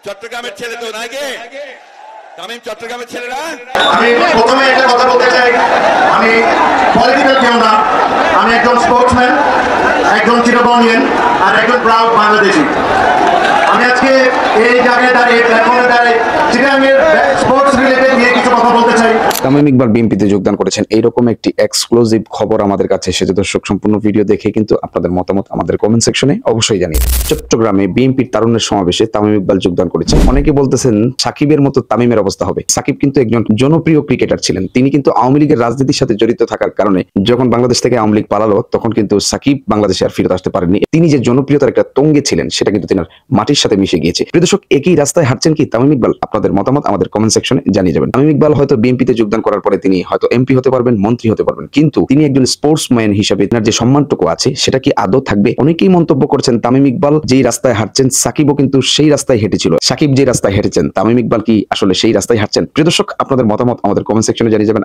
চট্টগ্রামের ছেলে তো নাকি তামিম চট্টগ্রামের ছেলেরা আমি প্রথমে একটা কথা বলতে চাই, আমি পলিটিক্যাল কেউ না, আমি একজন স্পোর্টসম্যান, একজন চিরবর্ণিয়ান আর একজন প্রাউড বাংলাদেশি। আমি আজকে এই জায়গায় দাঁড়িয়ে প্ল্যাটফর্মে দাঁড়িয়ে চিটাগাংয়ের স্পোর্টস রিলেটেড নিয়ে কিছু কথা বলতে চাই। তামিম ইকবাল বিএনপিতে যোগদান করেছেন, এইরকম একটি এক্সক্লুসিভ খবর আমাদের কাছে এসেছে। দর্শক, সম্পূর্ণ ভিডিও দেখে কিন্তু আপনাদের মতামত আমাদের কমেন্ট সেকশনে অবশ্যই জানিয়ে। চট্টগ্রামে বিএনপির তারুণ্যের সমাবেশে তামিম ইকবাল যোগদান করেছেন। অনেকে বলতেছেন সাকিবের মতো তামিমের অবস্থা হবে। সাকিব কিন্তু একজন জনপ্রিয় ক্রিকেটার ছিলেন। তিনি কিন্তু আওয়ামী লীগের রাজনীতির সাথে জড়িত থাকার কারণে যখন বাংলাদেশ থেকে আওয়ামী লীগ পালালো, তখন কিন্তু সাকিব বাংলাদেশে আর ফিরে আসতে পারেননি। তিনি যে জনপ্রিয়তার একটা তঙ্গে ছিলেন, সেটা কিন্তু তিনি মাটির সাথে মিশে গিয়েছে। প্রিয় দর্শক, একই রাস্তায় হাঁটছেন কি তামিম ইকবাল? আপনাদের মতামত আমাদের কমেন্ট সেকশনে জানিয়ে যাবেন। তামিম ইকবাল হয়তো বিএনপিতে যোগদান করার পরে তিনি হয়তো এমপি হতে পারবেন, মন্ত্রী হতে পারবেন, কিন্তু তিনি একজন স্পোর্টসম্যান হিসেবে তার যে সম্মানটুকু আছে সেটা কি আদৌ থাকবে? অনেকেই মন্তব্য করছেন তামিম ইকবাল যেই রাস্তায় হাঁটছেন সাকিবও কিন্তু সেই রাস্তায় হেঁটেছিল। সাকিব যে রাস্তায় হেঁটেছেন তামিম ইকবাল কি আসলে সেই রাস্তায় হাঁটছেন? প্রিয় দর্শক, আপনাদের মতামত আমাদের কমেন্ট সেকশনে জানিয়ে যাবেন।